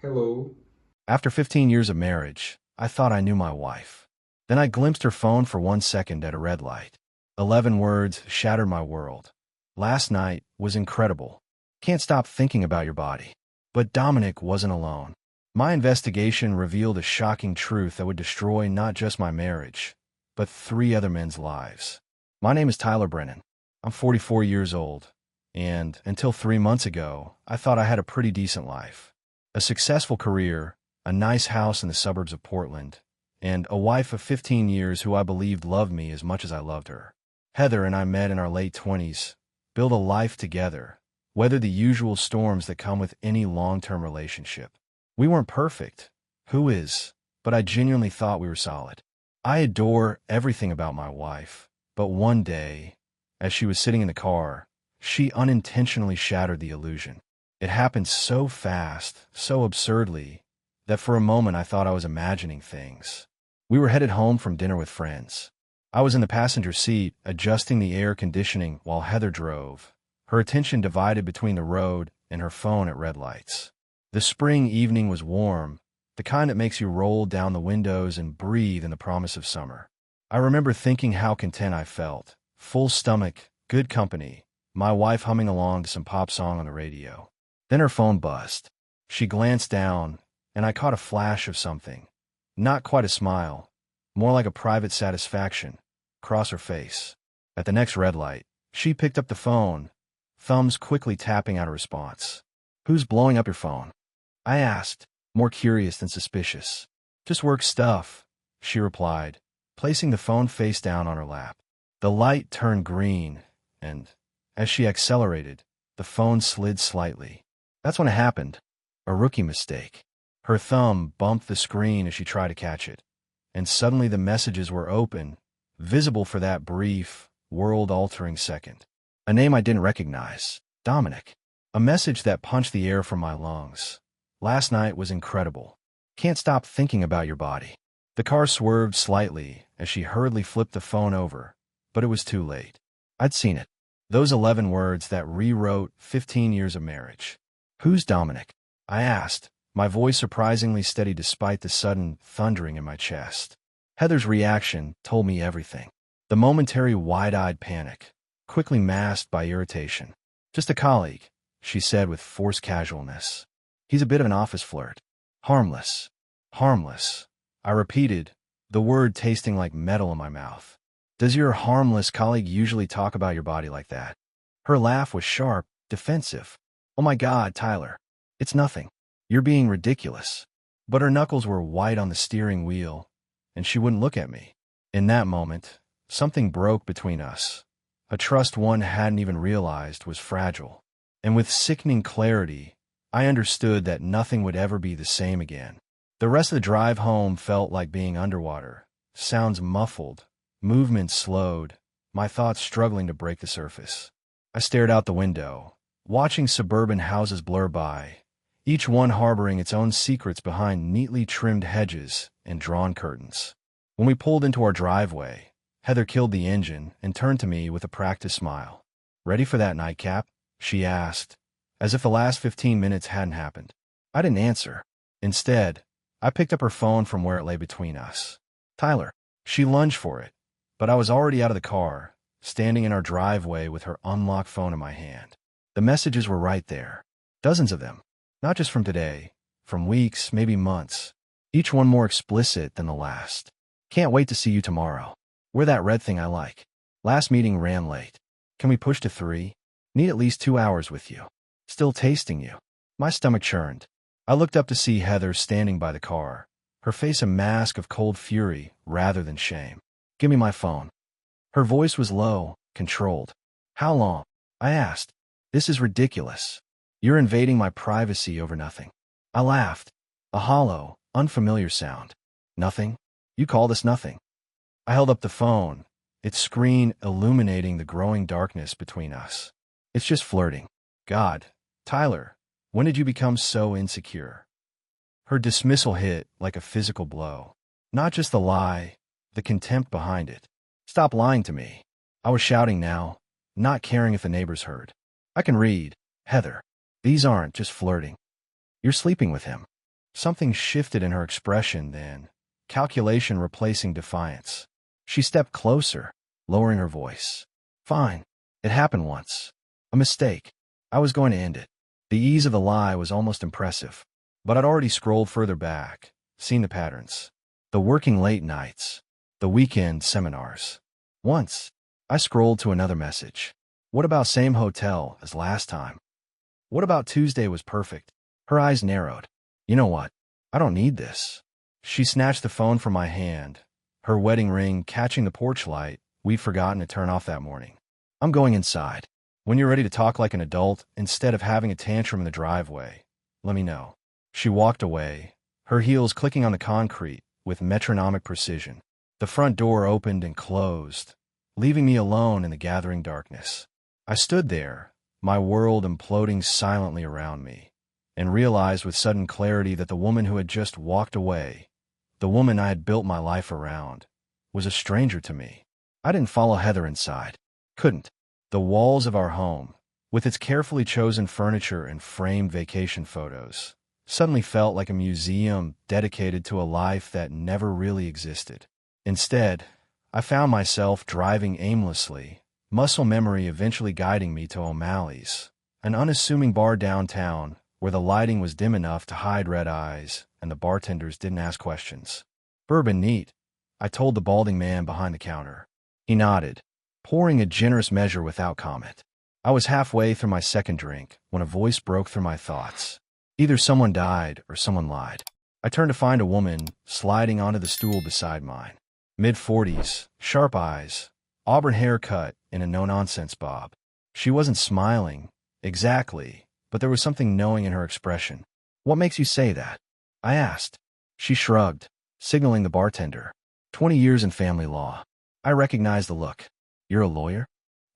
Hello. After 15 years of marriage, I thought I knew my wife. Then I glimpsed her phone for 1 second at a red light. 11 words shattered my world. Last night was incredible. Can't stop thinking about your body. But Dominic wasn't alone. My investigation revealed a shocking truth that would destroy not just my marriage, but 3 other men's lives. My name is Tyler Brennan. I'm 44 years old, and until 3 months ago, I thought I had a pretty decent life. A successful career, a nice house in the suburbs of Portland, and a wife of 15 years who I believed loved me as much as I loved her. Heather and I met in our late 20s, built a life together, weathered the usual storms that come with any long-term relationship. We weren't perfect. Who is? But I genuinely thought we were solid. I adore everything about my wife, but one day, as she was sitting in the car, she unintentionally shattered the illusion. It happened so fast, so absurdly, that for a moment I thought I was imagining things. We were headed home from dinner with friends. I was in the passenger seat, adjusting the air conditioning while Heather drove, her attention divided between the road and her phone at red lights. The spring evening was warm, the kind that makes you roll down the windows and breathe in the promise of summer. I remember thinking how content I felt, full stomach, good company, my wife humming along to some pop song on the radio. Then her phone buzzed. She glanced down, and I caught a flash of something. Not quite a smile, more like a private satisfaction, across her face. At the next red light, she picked up the phone, thumbs quickly tapping out a response. "Who's blowing up your phone?" I asked, more curious than suspicious. "Just work stuff," she replied, placing the phone face down on her lap. The light turned green, and, as she accelerated, the phone slid slightly. That's when it happened. A rookie mistake. Her thumb bumped the screen as she tried to catch it, and suddenly the messages were open, visible for that brief, world-altering second. A name I didn't recognize. Dominic. A message that punched the air from my lungs. "Last night was incredible. Can't stop thinking about your body." The car swerved slightly as she hurriedly flipped the phone over, but it was too late. I'd seen it. Those 11 words that rewrote 15 years of marriage. "Who's Dominic?" I asked, my voice surprisingly steady despite the sudden thundering in my chest. Heather's reaction told me everything. The momentary wide-eyed panic, quickly masked by irritation. "Just a colleague," she said with forced casualness. "He's a bit of an office flirt. Harmless. Harmless." I repeated, the word tasting like metal in my mouth. "Does your harmless colleague usually talk about your body like that?" Her laugh was sharp, defensive. "Oh my God, Tyler. It's nothing. You're being ridiculous." But her knuckles were white on the steering wheel, and she wouldn't look at me. In that moment, something broke between us. A trust one hadn't even realized was fragile. And with sickening clarity, I understood that nothing would ever be the same again. The rest of the drive home felt like being underwater. Sounds muffled, movements slowed, my thoughts struggling to break the surface. I stared out the window, watching suburban houses blur by, each one harboring its own secrets behind neatly trimmed hedges and drawn curtains. When we pulled into our driveway, Heather killed the engine and turned to me with a practiced smile. "Ready for that nightcap?" she asked, as if the last 15 minutes hadn't happened. I didn't answer. Instead, I picked up her phone from where it lay between us. "Tyler." She lunged for it, but I was already out of the car, standing in our driveway with her unlocked phone in my hand. The messages were right there. Dozens of them. Not just from today, from weeks, maybe months. Each one more explicit than the last. "Can't wait to see you tomorrow. Wear that red thing I like. Last meeting ran late. Can we push to 3? Need at least 2 hours with you. Still tasting you." My stomach churned. I looked up to see Heather standing by the car, her face a mask of cold fury rather than shame. "Give me my phone." Her voice was low, controlled. "How long?" I asked. "This is ridiculous. You're invading my privacy over nothing." I laughed. A hollow, unfamiliar sound. "Nothing? You call this nothing?" I held up the phone, its screen illuminating the growing darkness between us. "It's just flirting." "God, Tyler, when did you become so insecure?" Her dismissal hit like a physical blow. Not just the lie, the contempt behind it. "Stop lying to me." I was shouting now, not caring if the neighbors heard. "I can read. Heather. These aren't just flirting. You're sleeping with him." Something shifted in her expression then, calculation replacing defiance. She stepped closer, lowering her voice. Fine. It happened once. A mistake. I was going to end it. The ease of the lie was almost impressive. But I'd already scrolled further back, seen the patterns. The working late nights. The weekend seminars. Once, I scrolled to another message. What about same hotel as last time? What about Tuesday was perfect? Her eyes narrowed. You know what? I don't need this. She snatched the phone from my hand, her wedding ring catching the porch light we'd forgotten to turn off that morning. I'm going inside. When you're ready to talk like an adult instead of having a tantrum in the driveway, let me know. She walked away, her heels clicking on the concrete with metronomic precision. The front door opened and closed, leaving me alone in the gathering darkness. I stood there, my world imploding silently around me, and realized with sudden clarity that the woman who had just walked away, the woman I had built my life around, was a stranger to me. I didn't follow Heather inside. Couldn't. The walls of our home, with its carefully chosen furniture and framed vacation photos, suddenly felt like a museum dedicated to a life that never really existed. Instead, I found myself driving aimlessly, muscle memory eventually guiding me to O'Malley's, an unassuming bar downtown where the lighting was dim enough to hide red eyes and the bartenders didn't ask questions. Bourbon neat, I told the balding man behind the counter. He nodded, pouring a generous measure without comment. I was halfway through my second drink when a voice broke through my thoughts. Either someone died or someone lied. I turned to find a woman sliding onto the stool beside mine. Mid-40s, sharp eyes, auburn haircut in a no-nonsense bob. She wasn't smiling, exactly, but there was something knowing in her expression. What makes you say that? I asked. She shrugged, signaling the bartender. 20 years in family law. I recognized the look. You're a lawyer?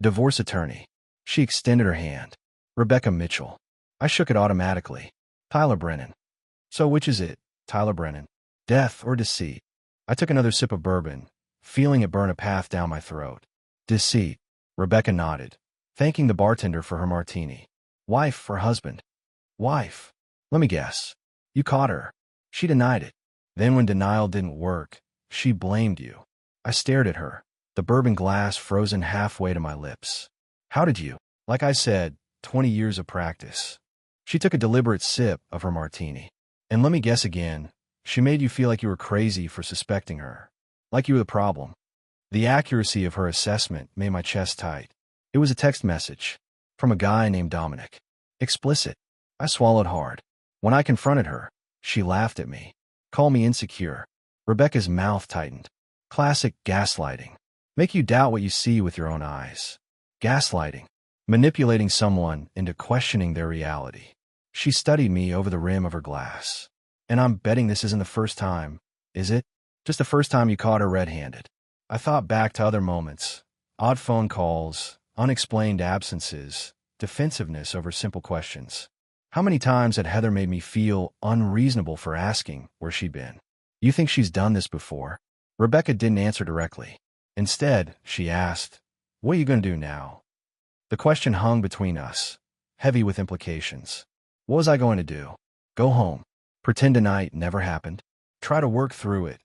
Divorce attorney. She extended her hand. Rebecca Mitchell. I shook it automatically. Tyler Brennan. So which is it, Tyler Brennan? Death or deceit? I took another sip of bourbon, feeling it burn a path down my throat. Deceit. Rebecca nodded, thanking the bartender for her martini. Wife or husband? Wife. Let me guess. You caught her. She denied it. Then when denial didn't work, she blamed you. I stared at her, the bourbon glass frozen halfway to my lips. How did you? Like I said, 20 years of practice. She took a deliberate sip of her martini. And let me guess again, she made you feel like you were crazy for suspecting her. Like you were the problem. The accuracy of her assessment made my chest tight. It was a text message from a guy named Dominic. Explicit. I swallowed hard. When I confronted her, she laughed at me. Call me insecure. Rebecca's mouth tightened. Classic gaslighting. Make you doubt what you see with your own eyes. Gaslighting. Manipulating someone into questioning their reality. She studied me over the rim of her glass. And I'm betting this isn't the first time, is it? Just the first time you caught her red-handed. I thought back to other moments. Odd phone calls, unexplained absences, defensiveness over simple questions. How many times had Heather made me feel unreasonable for asking where she'd been? You think she's done this before? Rebecca didn't answer directly. Instead, she asked, what are you going to do now? The question hung between us, heavy with implications. What was I going to do? Go home. Pretend tonight never happened? Try to work through it,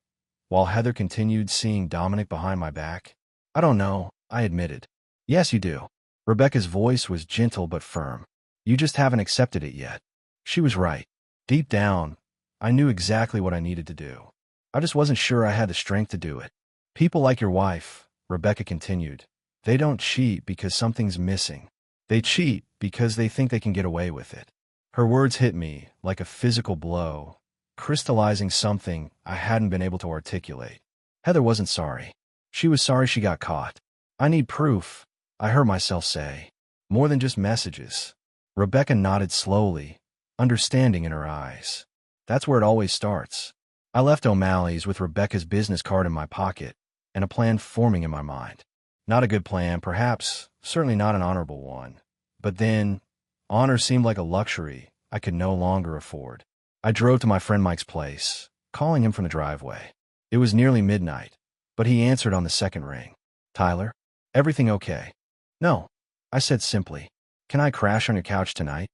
while Heather continued seeing Dominic behind my back? I don't know, I admitted. Yes, you do. Rebecca's voice was gentle but firm. You just haven't accepted it yet. She was right. Deep down, I knew exactly what I needed to do. I just wasn't sure I had the strength to do it. People like your wife, Rebecca continued, they don't cheat because something's missing. They cheat because they think they can get away with it. Her words hit me like a physical blow, crystallizing something I hadn't been able to articulate. Heather wasn't sorry. She was sorry she got caught. I need proof, I heard myself say. More than just messages. Rebecca nodded slowly, understanding in her eyes. That's where it always starts. I left O'Malley's with Rebecca's business card in my pocket and a plan forming in my mind. Not a good plan, perhaps, certainly not an honorable one. But then, honor seemed like a luxury I could no longer afford. I drove to my friend Mike's place, calling him from the driveway. It was nearly midnight, but he answered on the second ring. Tyler, everything okay? No, I said simply. Can I crash on your couch tonight?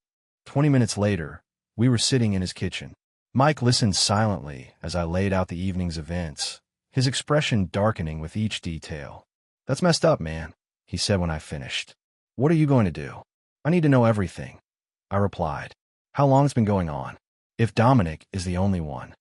20 minutes later, we were sitting in his kitchen. Mike listened silently as I laid out the evening's events, his expression darkening with each detail. "That's messed up, man," he said when I finished. "What are you going to do?" "I need to know everything," I replied. "How long's been going on? If Dominic is the only one."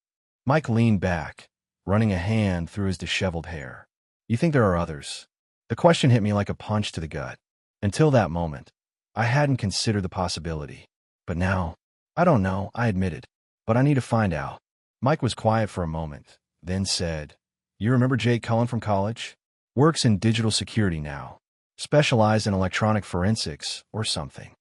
Mike leaned back, running a hand through his disheveled hair. "You think there are others?" The question hit me like a punch to the gut. Until that moment, I hadn't considered the possibility. But now, I don't know, I admitted. But I need to find out. Mike was quiet for a moment, then said, "You remember Jake Cullen from college? Works in digital security now. Specialized in electronic forensics or something."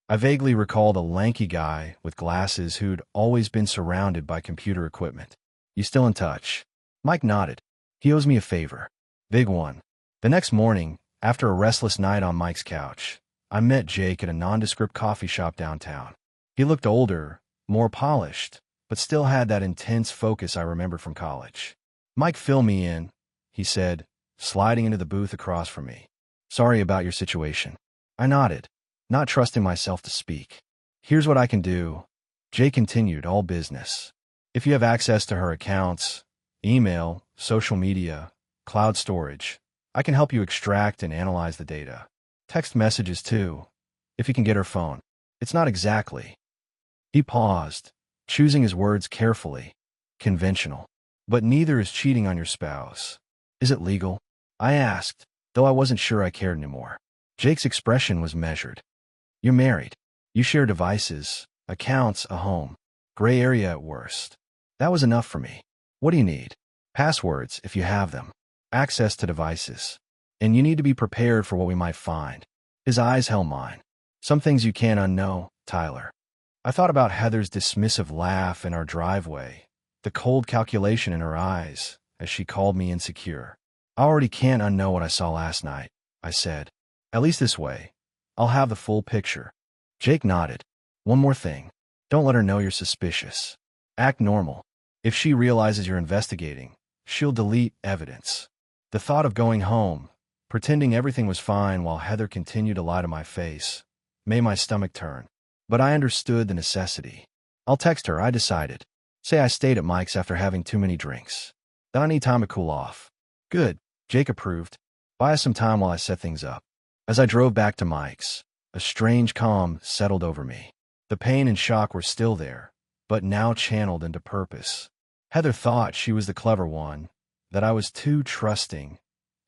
I vaguely recalled a lanky guy with glasses who'd always been surrounded by computer equipment. "You still in touch?" Mike nodded. "He owes me a favor. Big one." The next morning, after a restless night on Mike's couch, I met Jake at a nondescript coffee shop downtown. He looked older, more polished, but still had that intense focus I remembered from college. "Mike, fill me in," he said, sliding into the booth across from me. "Sorry about your situation." I nodded, not trusting myself to speak. "Here's what I can do," Jay continued, all business. "If you have access to her accounts, email, social media, cloud storage, I can help you extract and analyze the data. Text messages too, if you can get her phone. It's not exactly—" He paused, choosing his words carefully. "Conventional. But neither is cheating on your spouse." "Is it legal?" I asked, though I wasn't sure I cared anymore. Jake's expression was measured. "You're married. You share devices, accounts, a home. Gray area at worst." That was enough for me. "What do you need?" "Passwords, if you have them. Access to devices. And you need to be prepared for what we might find." His eyes held mine. "Some things you can't unknow, Tyler." I thought about Heather's dismissive laugh in our driveway, the cold calculation in her eyes as she called me insecure. "I already can't unknow what I saw last night," I said. "At least this way, I'll have the full picture." Jake nodded. "One more thing. Don't let her know you're suspicious. Act normal. If she realizes you're investigating, she'll delete evidence." The thought of going home, pretending everything was fine while Heather continued to lie to my face, made my stomach turn. But I understood the necessity. "I'll text her," I decided. "Say I stayed at Mike's after having too many drinks. Then I need time to cool off." "Good," Jake approved. "Buy us some time while I set things up." As I drove back to Mike's, a strange calm settled over me. The pain and shock were still there, but now channeled into purpose. Heather thought she was the clever one, that I was too trusting,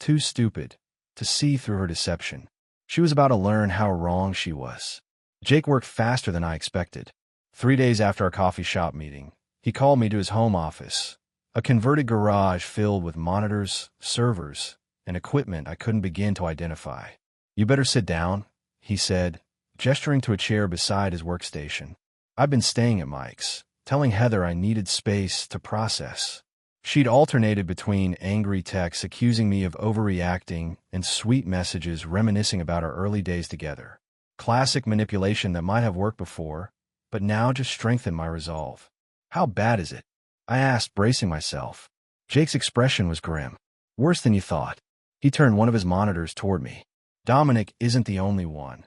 too stupid, to see through her deception. She was about to learn how wrong she was. Jake worked faster than I expected. 3 days after our coffee shop meeting, he called me to his home office, a converted garage filled with monitors, servers, and equipment I couldn't begin to identify. "You better sit down," he said, gesturing to a chair beside his workstation. I'd been staying at Mike's, telling Heather I needed space to process. She'd alternated between angry texts accusing me of overreacting and sweet messages reminiscing about our early days together. Classic manipulation that might have worked before, but now just strengthened my resolve. "How bad is it?" I asked, bracing myself. Jake's expression was grim. "Worse than you thought." He turned one of his monitors toward me. "Dominic isn't the only one."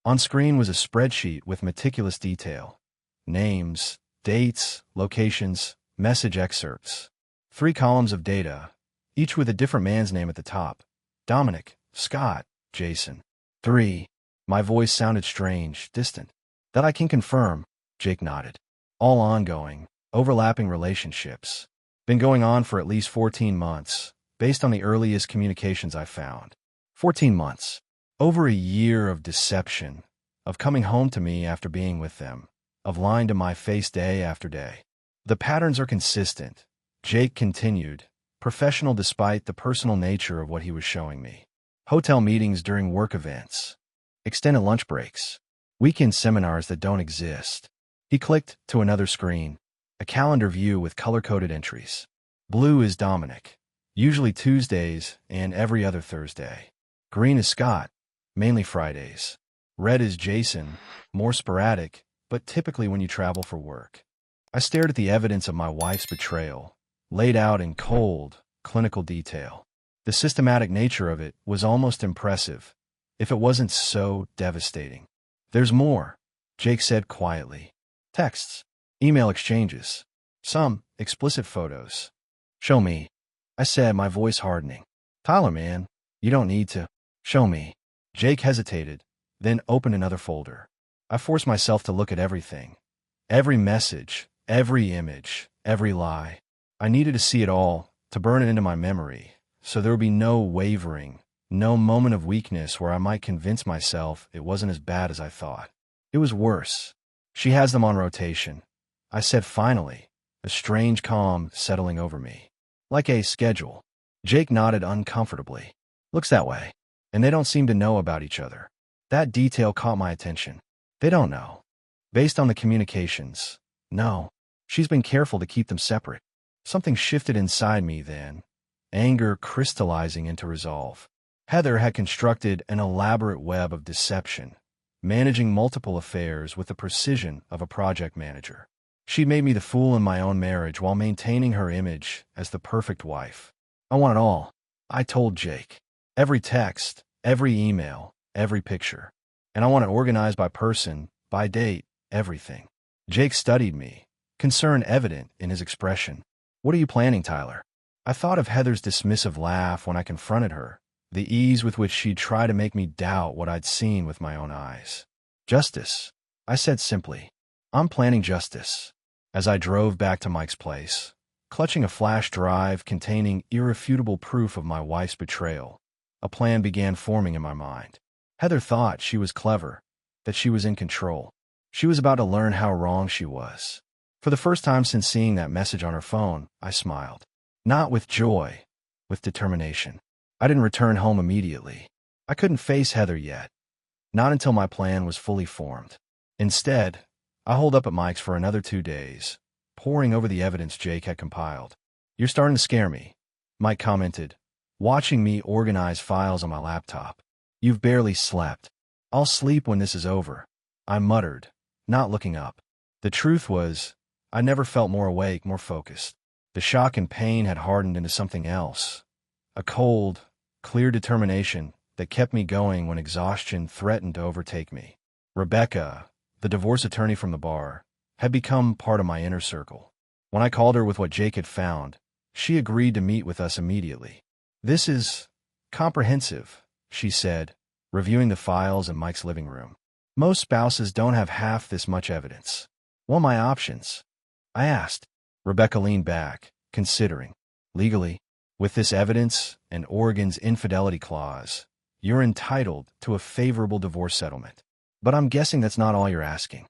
On screen was a spreadsheet with meticulous detail. Names, dates, locations, message excerpts. 3 columns of data, each with a different man's name at the top. Dominic, Scott, Jason. 3. My voice sounded strange, distant. "That I can confirm," Jake nodded. "All ongoing, overlapping relationships. Been going on for at least 14 months, based on the earliest communications I found." 14 months. Over a year of deception, of coming home to me after being with them, of lying to my face day after day. "The patterns are consistent," Jake continued, professional despite the personal nature of what he was showing me. "Hotel meetings during work events. Extended lunch breaks. Weekend seminars that don't exist." He clicked to another screen, a calendar view with color-coded entries. "Blue is Dominic, usually Tuesdays and every other Thursday. Green is Scott, mainly Fridays. Red is Jason, more sporadic, but typically when you travel for work." I stared at the evidence of my wife's betrayal, laid out in cold, clinical detail. The systematic nature of it was almost impressive, if it wasn't so devastating. "There's more," Jake said quietly. "Texts. email exchanges, some explicit photos. Show me, I said, my voice hardening. Tyler, man, you don't need to. Show me. Jake hesitated, then opened another folder. I forced myself to look at everything. Every message, every image, every lie. I needed to see it all, to burn it into my memory, so there would be no wavering, no moment of weakness where I might convince myself it wasn't as bad as I thought. It was worse. She has them on rotation, I said finally, a strange calm settling over me. Like a schedule. Jake nodded uncomfortably. Looks that way. And they don't seem to know about each other. That detail caught my attention. They don't know. Based on the communications, no. She's been careful to keep them separate. Something shifted inside me then, anger crystallizing into resolve. Heather had constructed an elaborate web of deception, managing multiple affairs with the precision of a project manager. She'd made me the fool in my own marriage while maintaining her image as the perfect wife. I want it all, I told Jake. Every text, every email, every picture. And I want it organized by person, by date, everything. Jake studied me, concern evident in his expression. What are you planning, Tyler? I thought of Heather's dismissive laugh when I confronted her, the ease with which she'd try to make me doubt what I'd seen with my own eyes. Justice, I said simply. I'm planning justice. As I drove back to Mike's place, clutching a flash drive containing irrefutable proof of my wife's betrayal, a plan began forming in my mind. Heather thought she was clever, that she was in control. She was about to learn how wrong she was. For the first time since seeing that message on her phone, I smiled. Not with joy, with determination. I didn't return home immediately. I couldn't face Heather yet. Not until my plan was fully formed. Instead, I holed up at Mike's for another 2 days, poring over the evidence Jake had compiled. You're starting to scare me, Mike commented, watching me organize files on my laptop. You've barely slept. I'll sleep when this is over, I muttered, not looking up. The truth was, I never felt more awake, more focused. The shock and pain had hardened into something else. A cold, clear determination that kept me going when exhaustion threatened to overtake me. Rebecca, the divorce attorney from the bar, had become part of my inner circle. When I called her with what Jake had found, she agreed to meet with us immediately. This is comprehensive, she said, reviewing the files in Mike's living room. Most spouses don't have half this much evidence. What are my options? I asked. Rebecca leaned back, considering. Legally, with this evidence and Oregon's infidelity clause, you're entitled to a favorable divorce settlement. But I'm guessing that's not all you're asking.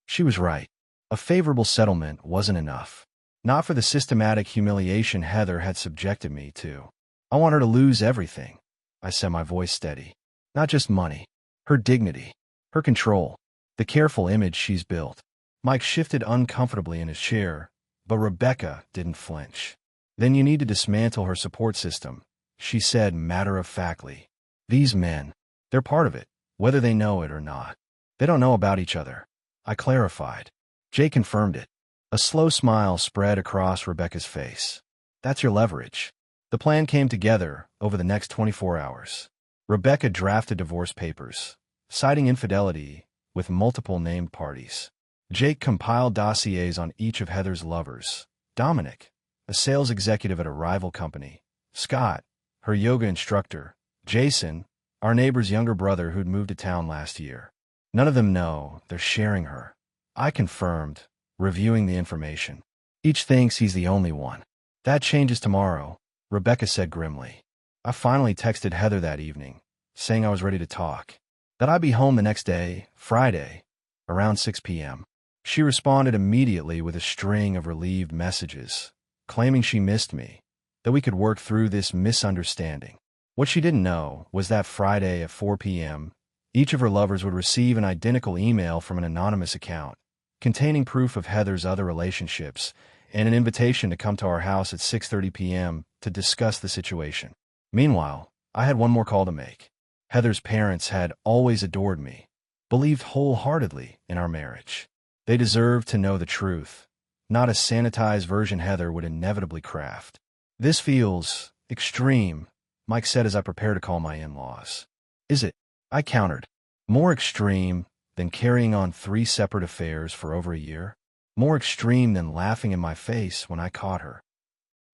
She was right. A favorable settlement wasn't enough. Not for the systematic humiliation Heather had subjected me to. I want her to lose everything, I said, my voice steady. Not just money. Her dignity. Her control. The careful image she's built. Mike shifted uncomfortably in his chair, but Rebecca didn't flinch. Then you need to dismantle her support system, she said matter-of-factly. These men, they're part of it, whether they know it or not. They don't know about each other, I clarified. Jay confirmed it. A slow smile spread across Rebecca's face. That's your leverage. The plan came together over the next 24 hours. Rebecca drafted divorce papers, citing infidelity with multiple named parties. Jake compiled dossiers on each of Heather's lovers. Dominic, a sales executive at a rival company. Scott, her yoga instructor. Jason, our neighbor's younger brother who'd moved to town last year. None of them know they're sharing her, I confirmed, reviewing the information. Each thinks he's the only one. That changes tomorrow, Rebecca said grimly. I finally texted Heather that evening, saying I was ready to talk. That I'd be home the next day, Friday, around 6 p.m. She responded immediately with a string of relieved messages, claiming she missed me, that we could work through this misunderstanding. What she didn't know was that Friday at 4 p.m., each of her lovers would receive an identical email from an anonymous account, containing proof of Heather's other relationships and an invitation to come to our house at 6:30 p.m. to discuss the situation. Meanwhile, I had one more call to make. Heather's parents had always adored me, believed wholeheartedly in our marriage. They deserved to know the truth, not a sanitized version Heather would inevitably craft. This feels extreme, Mike said as I prepared to call my in-laws. Is it? I countered. More extreme than carrying on 3 separate affairs for over a year? more extreme than laughing in my face when I caught her.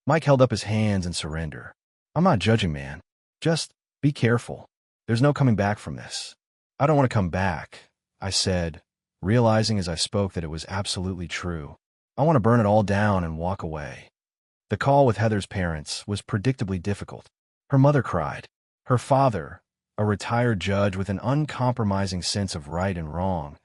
Mike held up his hands in surrender. I'm not judging, man. Just be careful. There's no coming back from this. I don't want to come back, I said, realizing as I spoke that it was absolutely true. I want to burn it all down and walk away. The call with Heather's parents was predictably difficult. Her mother cried. Her father, a retired judge with an uncompromising sense of right and wrong,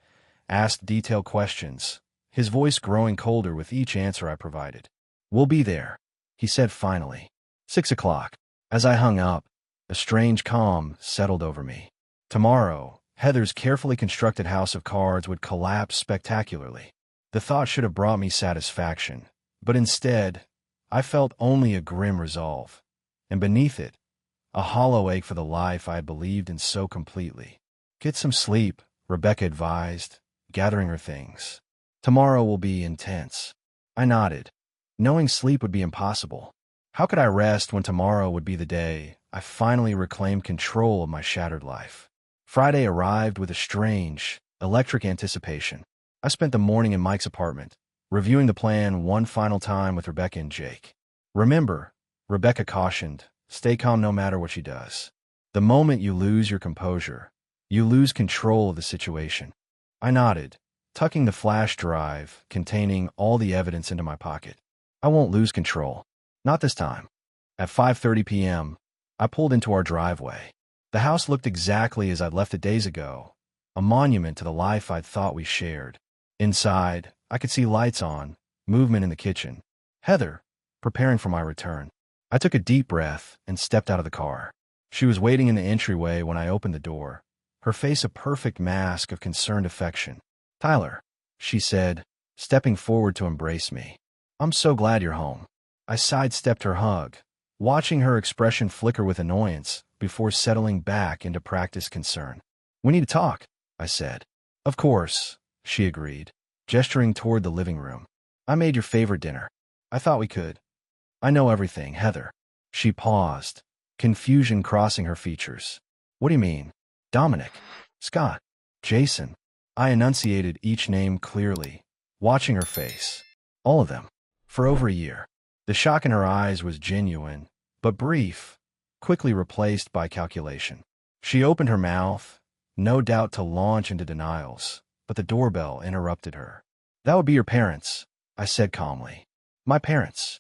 asked detailed questions, his voice growing colder with each answer I provided. We'll be there, he said finally. 6 o'clock. As I hung up, a strange calm settled over me. Tomorrow, Heather's carefully constructed house of cards would collapse spectacularly. The thought should have brought me satisfaction, but instead, I felt only a grim resolve, and beneath it, a hollow ache for the life I had believed in so completely. Get some sleep, Rebecca advised, gathering her things. Tomorrow will be intense. I nodded, knowing sleep would be impossible. How could I rest when tomorrow would be the day I finally reclaimed control of my shattered life? Friday arrived with a strange, electric anticipation. I spent the morning in Mike's apartment, reviewing the plan one final time with Rebecca and Jake. Remember, Rebecca cautioned, stay calm no matter what she does. The moment you lose your composure, you lose control of the situation. I nodded, tucking the flash drive containing all the evidence into my pocket. I won't lose control. Not this time. At 5:30 p.m., I pulled into our driveway. The house looked exactly as I'd left it days ago, a monument to the life I'd thought we shared. Inside, I could see lights on, movement in the kitchen. Heather, preparing for my return. I took a deep breath and stepped out of the car. She was waiting in the entryway when I opened the door, her face a perfect mask of concerned affection. Tyler, she said, stepping forward to embrace me. I'm so glad you're home. I sidestepped her hug, watching her expression flicker with annoyance before settling back into practiced concern. We need to talk, I said. Of course, she agreed, gesturing toward the living room. I made your favorite dinner. I thought we could. I know everything, Heather. She paused, confusion crossing her features. What do you mean? Dominic, Scott, Jason. I enunciated each name clearly, watching her face. All of them. For over a year. The shock in her eyes was genuine, but brief, quickly replaced by calculation. She opened her mouth, no doubt to launch into denials, but the doorbell interrupted her. That would be your parents, I said calmly. My parents.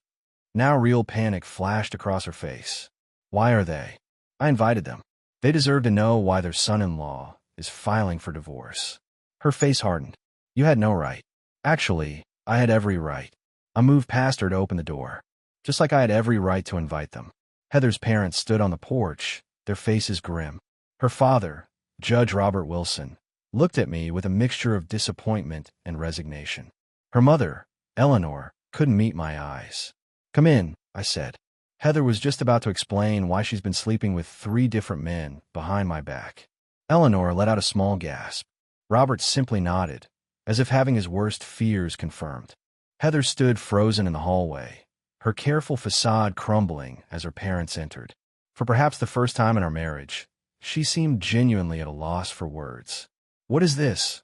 Now real panic flashed across her face. Why are they? I invited them. They deserve to know why their son-in-law is filing for divorce. Her face hardened. You had no right. Actually, I had every right. I moved past her to open the door, just like I had every right to invite them. Heather's parents stood on the porch, their faces grim. Her father, Judge Robert Wilson, looked at me with a mixture of disappointment and resignation. Her mother, Eleanor, couldn't meet my eyes. Come in, I said. Heather was just about to explain why she's been sleeping with 3 different men behind my back. Eleanor let out a small gasp. Robert simply nodded, as if having his worst fears confirmed. Heather stood frozen in the hallway, her careful facade crumbling as her parents entered. For perhaps the first time in our marriage, she seemed genuinely at a loss for words. What is this?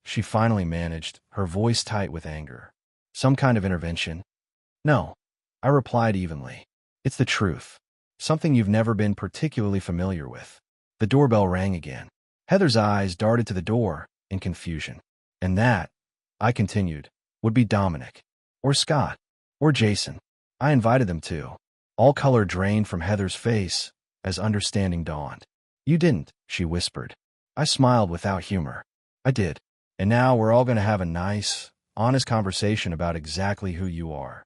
She finally managed, her voice tight with anger. Some kind of intervention? No, I replied evenly. It's the truth. Something you've never been particularly familiar with. The doorbell rang again. Heather's eyes darted to the door in confusion. And that, I continued, would be Dominic, or Scott, or Jason. I invited them too. All color drained from Heather's face as understanding dawned. You didn't, she whispered. I smiled without humor. I did. And now we're all going to have a nice, honest conversation about exactly who you are.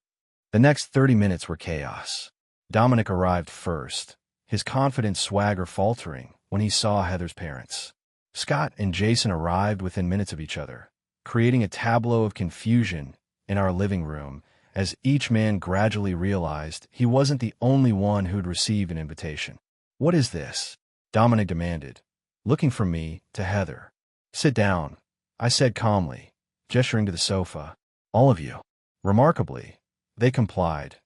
The next 30 minutes were chaos. Dominic arrived first, his confident swagger faltering when he saw Heather's parents. Scott and Jason arrived within minutes of each other, creating a tableau of confusion in our living room as each man gradually realized he wasn't the only one who'd received an invitation. What is this? Dominic demanded, looking from me to Heather. Sit down, I said calmly, gesturing to the sofa. All of you. Remarkably, they complied.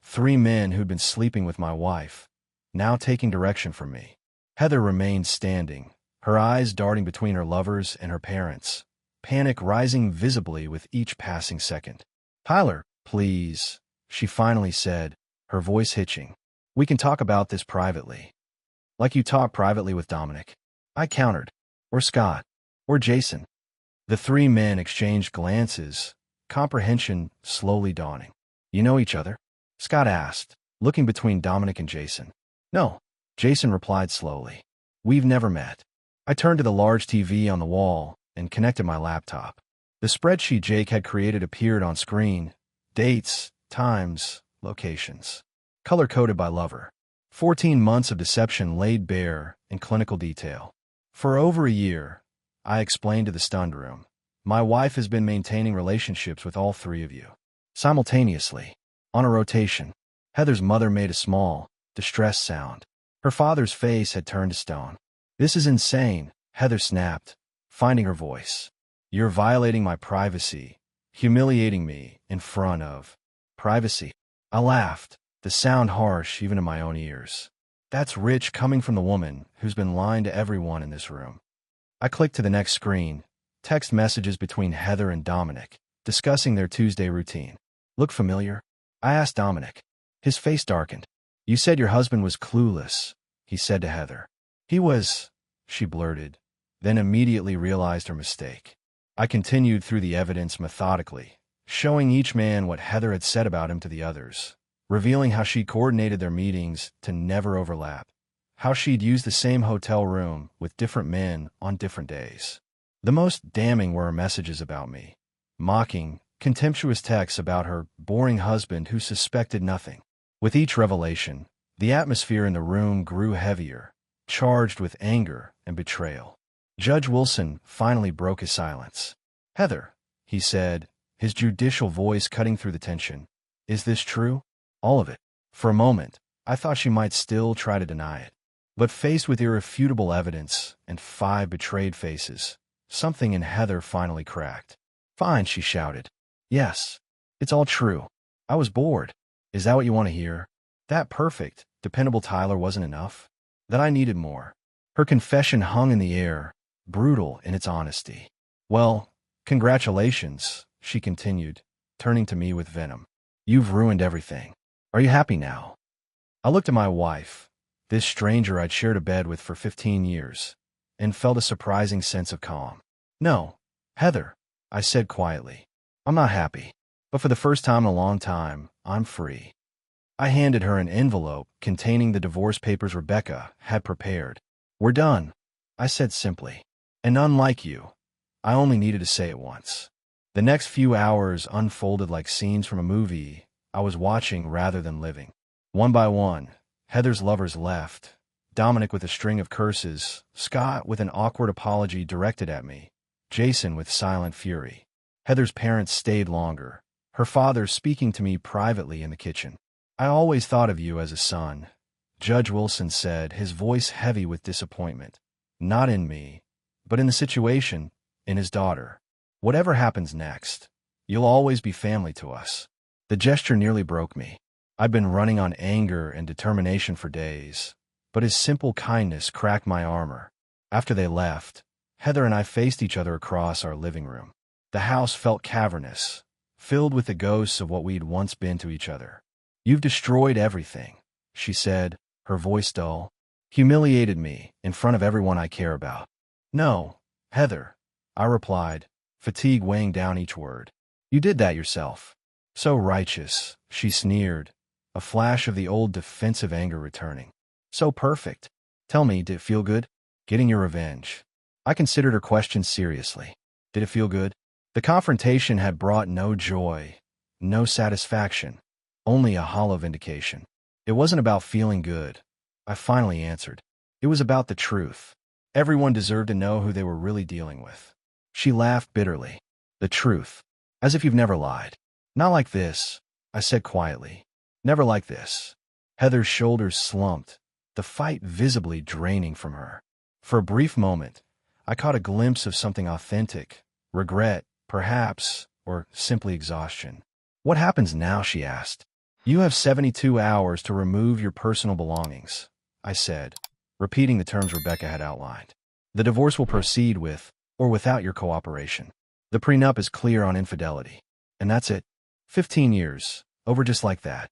3 men who'd been sleeping with my wife, now taking direction from me. Heather remained standing, her eyes darting between her lovers and her parents, panic rising visibly with each passing second. "Tyler, please," she finally said, her voice hitching. "We can talk about this privately. Like you talk privately with Dominic." I countered. "Or Scott. Or Jason." The three men exchanged glances, comprehension slowly dawning. "You know each other?" Scott asked, looking between Dominic and Jason. "No," Jason replied slowly. "We've never met." I turned to the large TV on the wall and connected my laptop. The spreadsheet Jake had created appeared on screen: dates, times, locations. Color-coded by lover. 14 months of deception laid bare in clinical detail. "For over a year," I explained to the stunned room, "my wife has been maintaining relationships with all three of you. Simultaneously. On a rotation." Heather's mother made a small, distressed sound. Her father's face had turned to stone. "This is insane," Heather snapped, finding her voice. "You're violating my privacy, humiliating me in front of privacy." I laughed, the sound harsh even in my own ears. That's rich coming from the woman who's been lying to everyone in this room. I clicked to the next screen, text messages between Heather and Dominic, discussing their Tuesday routine. "Look familiar?" I asked Dominic. His face darkened. "You said your husband was clueless," he said to Heather. "He was," she blurted, then immediately realized her mistake. I continued through the evidence methodically, showing each man what Heather had said about him to the others, revealing how she coordinated their meetings to never overlap, how she'd used the same hotel room with different men on different days. The most damning were her messages about me, mocking, contemptuous texts about her boring husband who suspected nothing. With each revelation, the atmosphere in the room grew heavier, charged with anger and betrayal. Judge Wilson finally broke his silence. "Heather," he said, his judicial voice cutting through the tension, "is this true? All of it?" For a moment, I thought she might still try to deny it. But faced with irrefutable evidence and 5 betrayed faces, something in Heather finally cracked. "Fine," she shouted. "Yes, it's all true. I was bored. Is that what you want to hear? That perfect, dependable Tyler wasn't enough? That I needed more?" Her confession hung in the air, brutal in its honesty. "Well, congratulations," she continued, turning to me with venom. "You've ruined everything. Are you happy now?" I looked at my wife, this stranger I'd shared a bed with for 15 years, and felt a surprising sense of calm. "No, Heather," I said quietly. "I'm not happy. But for the first time in a long time, I'm free." I handed her an envelope containing the divorce papers Rebecca had prepared. "We're done," I said simply. And unlike you, I only needed to say it once. The next few hours unfolded like scenes from a movie I was watching rather than living. One by one, Heather's lovers left, Dominic with a string of curses, Scott with an awkward apology directed at me, Jason with silent fury. Heather's parents stayed longer, her father speaking to me privately in the kitchen. "I always thought of you as a son," Judge Wilson said, his voice heavy with disappointment. "Not in me, but in the situation, in his daughter. Whatever happens next, you'll always be family to us." The gesture nearly broke me. I'd been running on anger and determination for days, but his simple kindness cracked my armor. After they left, Heather and I faced each other across our living room. The house felt cavernous, filled with the ghosts of what we'd once been to each other. "You've destroyed everything," she said, her voice dull. "Humiliated me in front of everyone I care about." "No, Heather," I replied, fatigue weighing down each word. "You did that yourself." "So righteous," she sneered, a flash of the old defensive anger returning. "So perfect. Tell me, did it feel good? Getting your revenge?" I considered her question seriously. Did it feel good? The confrontation had brought no joy, no satisfaction, only a hollow vindication. It wasn't about feeling good, I finally answered. It was about the truth. Everyone deserved to know who they were really dealing with. She laughed bitterly. "The truth. As if you've never lied." "Not like this," I said quietly. "Never like this." Heather's shoulders slumped, the fight visibly draining from her. For a brief moment, I caught a glimpse of something authentic, regret, perhaps, or simply exhaustion. "What happens now?" she asked. "You have 72 hours to remove your personal belongings," I said, repeating the terms Rebecca had outlined. "The divorce will proceed with or without your cooperation." The prenup is clear on infidelity. And that's it. 15 years. Over just like that.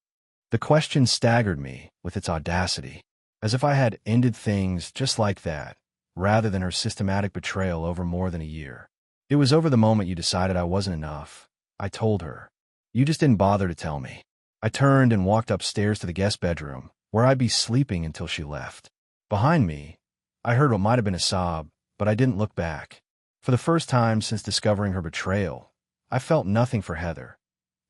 The question staggered me with its audacity, as if I had ended things just like that, rather than her systematic betrayal over more than a year. It was over the moment you decided I wasn't enough. I told her. You just didn't bother to tell me. I turned and walked upstairs to the guest bedroom, where I'd be sleeping until she left. Behind me, I heard what might have been a sob, but I didn't look back. For the first time since discovering her betrayal, I felt nothing for Heather.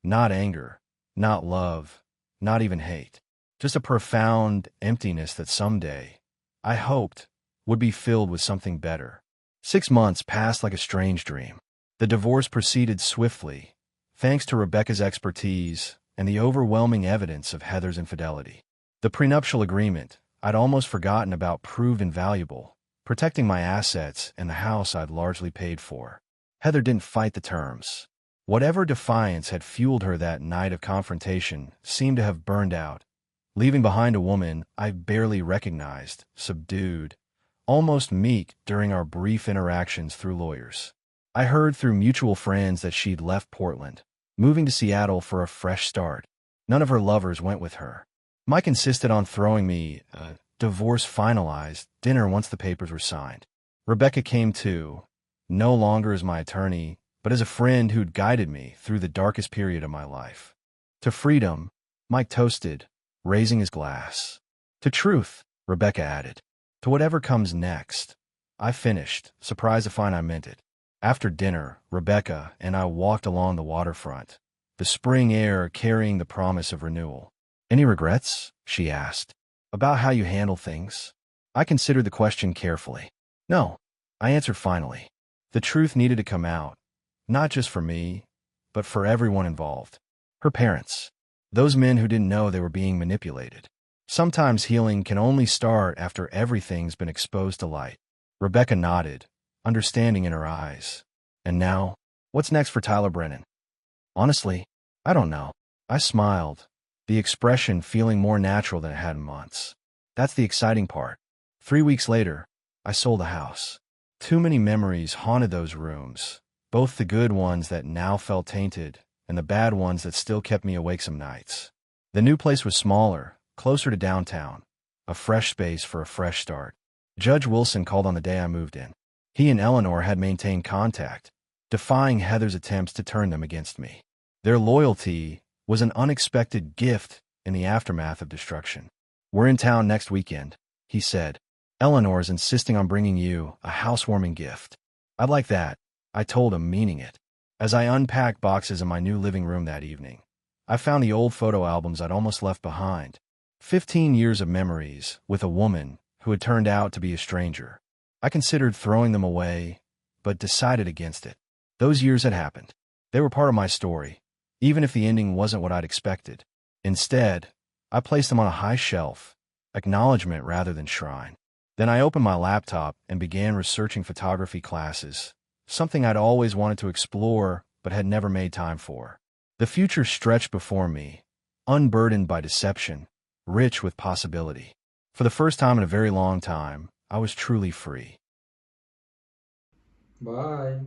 Not anger, not love, not even hate. Just a profound emptiness that someday, I hoped, would be filled with something better. 6 months passed like a strange dream. The divorce proceeded swiftly, thanks to Rebecca's expertise and the overwhelming evidence of Heather's infidelity. The prenuptial agreement I'd almost forgotten about proved invaluable, protecting my assets and the house I'd largely paid for. Heather didn't fight the terms. Whatever defiance had fueled her that night of confrontation seemed to have burned out, leaving behind a woman I barely recognized, subdued, almost meek during our brief interactions through lawyers. I heard through mutual friends that she'd left Portland, moving to Seattle for a fresh start. None of her lovers went with her. Mike insisted on throwing me a divorce finalized dinner once the papers were signed. Rebecca came too, no longer as my attorney, but as a friend who'd guided me through the darkest period of my life. To freedom, Mike toasted, raising his glass. To truth, Rebecca added. To whatever comes next. I finished, surprised to find I meant it. After dinner, Rebecca and I walked along the waterfront, the spring air carrying the promise of renewal. Any regrets? She asked. About how you handle things? I considered the question carefully. No, I answered finally. The truth needed to come out, not just for me, but for everyone involved. Her parents. Those men who didn't know they were being manipulated. Sometimes healing can only start after everything's been exposed to light. Rebecca nodded, understanding in her eyes. And now, what's next for Tyler Brennan? Honestly, I don't know. I smiled, the expression feeling more natural than it had in months. That's the exciting part. 3 weeks later, I sold the house. Too many memories haunted those rooms, both the good ones that now felt tainted and the bad ones that still kept me awake some nights. The new place was smaller, closer to downtown, a fresh space for a fresh start. Judge Wilson called on the day I moved in. He and Eleanor had maintained contact, defying Heather's attempts to turn them against me. Their loyalty was an unexpected gift in the aftermath of destruction. We're in town next weekend, he said. Eleanor's insisting on bringing you a housewarming gift. I'd like that, I told him, meaning it. As I unpacked boxes in my new living room that evening, I found the old photo albums I'd almost left behind. 15 years of memories with a woman who had turned out to be a stranger. I considered throwing them away, but decided against it. Those years had happened. They were part of my story, even if the ending wasn't what I'd expected. Instead, I placed them on a high shelf, acknowledgement rather than shrine. Then I opened my laptop and began researching photography classes, something I'd always wanted to explore but had never made time for. The future stretched before me, unburdened by deception, rich with possibility. For the first time in a very long time, I was truly free. Bye.